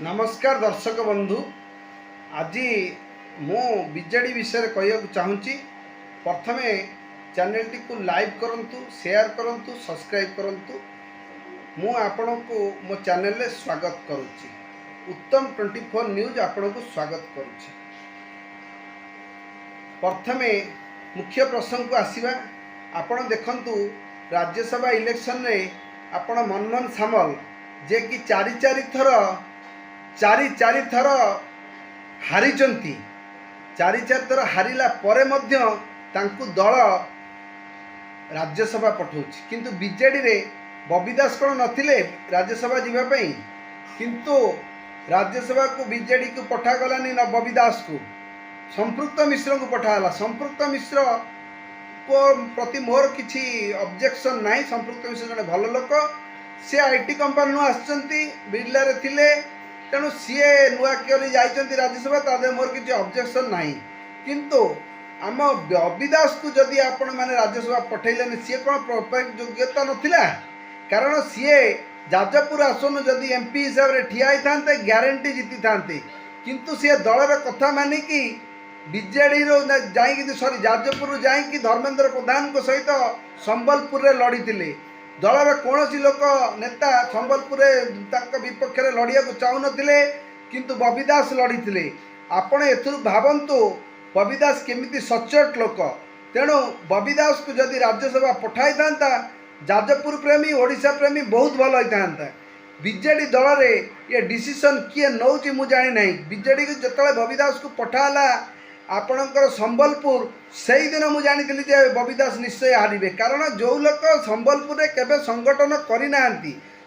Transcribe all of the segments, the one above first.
नमस्कार दर्शक बंधु। आज मु बीजेडी विषय कहूँ चाहूँगी। प्रथमे चैनल टी को लाइक करंतु, शेयर करंतु, सब्सक्राइब करंतु। मु आपण को मो चैनल रे स्वागत करुच्ची। उत्तम 24 न्यूज आपण को स्वागत करुच्ची। प्रथमे मुख्य प्रसंग को आसीबा। आपण देखंतु राज्यसभा इलेक्शन रे आपण मनमोहन सामल जे कि चारि थर हारी, चारि थर हारिला परे मध्य तांकु दल राज्यसभा पठाउछि। किंतु बीजेडी रे बबी दास कोन नथिले राज्यसभा जीवा पई, किंतु राज्यसभा को बीजेडी को पठा गलानी न बबी दास को, संपृक्त मिश्र को पठाला। संपृक्त मिश्र को प्रति मोर किछि ऑब्जेक्शन नाही। संपृक्त मिश्र जने भल लोक, से आईटी कंपनी नु आछंती, बिरला रे थिले, तेणु सीए नुआ करी जाइछंती राज्यसभा, तादे मोर किछि ऑब्जेक्शन नाही। किंतु आम बबी दास को जदि आपण माने राज्यसभा पठैलेनी, सीए कोन परफेक्ट योग्यता नथिला? कारण सीए जाजपुर आसन जदि एमपी हिसाब रे ठिया थांते ग्यारंटी जीति थांते, किंतु सीए दलर कथा मानिकी बीजेडी रो जाई, सॉरी जाजपुर जाई धर्मेंद्र प्रधान को सहित संबलपुर रे लड़ी। दलर कौन लोक नेता संबलपुर विपक्ष में लड़िया चाहून, किंतु बबी दास लड़ी। आपण एथुरु भावंतु बबी दास केमिति सचोट लोक। तेणु बबी दास को जदि राज्यसभा पठाई था, जाजपुर प्रेमी ओडिशा प्रेमी बहुत भल होता। बीजेडी दल रे ये डिसीजन किए नौची मु जानी नहीं। बीजेडी को जतले बबी दास को पठाला आपणकर संबलपुर, से ही दिन मुझे जानी बबी दास निश्चय हारे। कारण जो लोक संबलपुर में केबे संगठन करना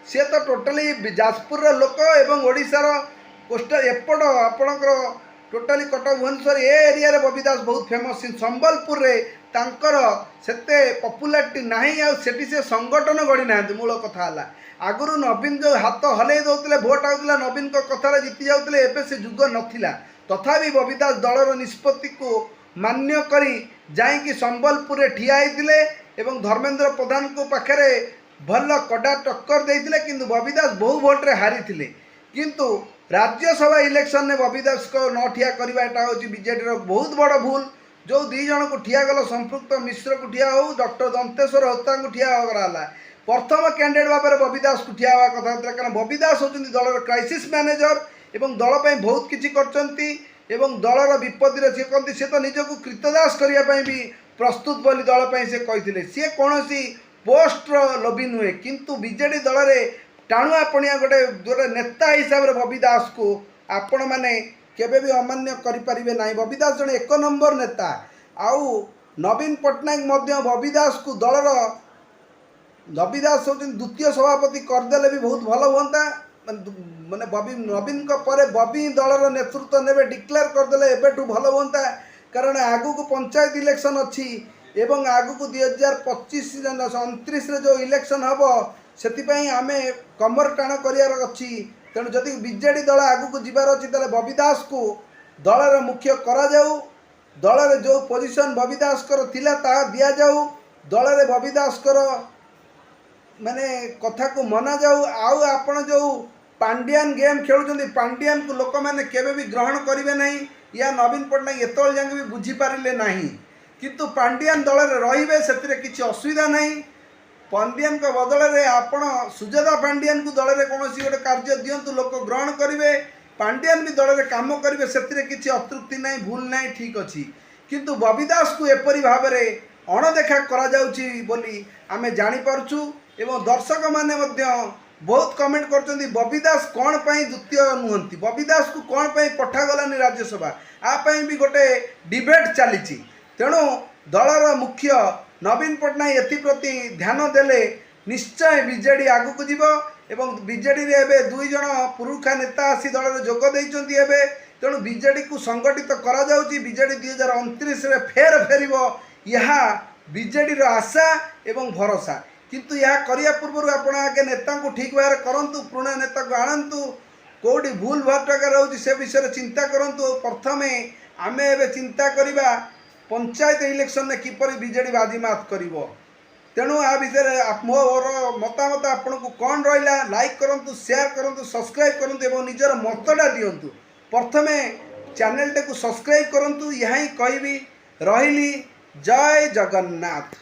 सी तो टोटाली जाजपुर लोक एवं ओडिशार कोस्टल एपट आपणकर टोटाली कटक भुवनेश्वर ए एरिया रे बबी दास बहुत फेमस। संबलपुर रे तांकर सेते पॉपुलारिटी नाही, आ सेठी से संगठन गढ़ी ना। मूल कथा है आगुरु नवीन जो हाथ हलै दौले भोट आउला, नवीन को कथार जीति जाउतले, एबे से जुग नथिला। तथापि बबी दास दलर निष्पत्ति को मान्य करी जाइकी संबलपुर रे ठिया होइतिले एवं धर्मेंद्र प्रधान को पाखरे भल कड़ा टक्कर देइतिले, किंतु बबी दास बहु भोट रे हारी थिले। किंतु राज्यसभा इलेक्शन ने बबी दास को न ठिया करबा एटा होची बीजेडी रो बहुत बड़ भूल। जो दी जन को ठिया गलो, संपृक्त मिश्र को ठिया हो, डॉक्टर दंतेश्वर हत्या को ठिया कराला। प्रथम कैंडिडेट भाव में बबी दास को ठिया कथा होता, कारण बबी दास होचंती दलर क्राइसिस मैनेजर एवं दल पे बहुत किछि करचंती एवं दलर विपत्ति सी कहते सी तो निजक कृतदास करने भी प्रस्तुत बोली दल पे से कहते। सी कौन पोस्ट लोभी नुहे, किंतु बीजेडी दल में टाणुआ पणिया गोटे नेता हिसाब से बबी दास को आपण मैंने केबे भी अमान्य करें ना। बबी दास जड़े एक नंबर नेता। आउ नवीन पट्टनायक मध्य बबी दास को दलर, बबी दास होती द्वितीय सभापति करदे भी बहुत भल हुआ। माने बबी नवीन को परे बबी दलर नेतृत्व ने डिक्लेयर करदे एबेठू भल हुआ। कारण आगु को पंचायत इलेक्शन अच्छी एवं आगु को 2025-29 जो इलेक्शन हम से आम कमर टाण करार अच्छी। तेणु जदि बीजेडी दल आगु को जीवार अच्छी तेल बबी दास को दलर मुख्य करा जाऊ। दलर जो पोजिशन बबी दास थिला ता दिया जाऊ। दलर बबी दास माने कथा को मना जाऊ। आउ आपण जो पांडियान गेम खेलुचंदी, पांडियान को लोक मैंने केबे भी ग्रहण करेंगे नहीं, या नवीन पट्टनायक एतल जाके भी बुझीपारे नहीं। किंतु पांडियान दल में रे से किसी असुविधा नहीं। पांडियान को बदल में आपण सुजाता पांडियान को दल में कौन गोटे कार्य दिंतु, लोक ग्रहण करेंगे। पांडियान भी दल में कम करेंगे, से किसी अतृप्ति नहीं, भूल नहीं, ठीक अच्छी। किंतु बबी दास को एपरी भाव में अणदेखा करा जाउची बोली आमे जानी पारछु। एवं दर्शक माने बहुत कमेंट करचंदी बबी दास कौन पाई द्वितीय नुहंती, बबी दास को कौन पाई पठा गलानी राज्यसभा, आ भी गोटे डिबेट चली। तेणु दलर मुख्य नवीन पट्टनायक एप्रति ध्यान देले निश्चय बीजेडी आगु को जीव। एवं बीजेडी रे एबे दुई जन पुरुखा नेता आसी दल में जोग देइचंती एबे। तेणु बीजेडी को संगठित करा जाउची। बीजेडी 2029 रे फेर फेरिबो, यहा बीजेडी रो आशा एवं भरोसा। किंतु यह करिया पूर्व आपण आगे नेता को ठीक भाव करंतु, पुराना नेता को आणंतु, कोडी भूल भटका रोची से विषय चिंता करंतु। प्रथमे आमे एबे चिंता करिबा पंचायत इलेक्शन ने किपरि बीजेडी बाजीमात करिवो। तेणु आ विषय मोर मतामत आपन को कौन रहा लाइक करूँ शेयर करूँ सब्सक्राइब करूँ और निजर मतटा दिंतु प्रथमे चैनल टे को सब्सक्राइब करूँ यहाँ ही कहबी रही जय जगन्नाथ।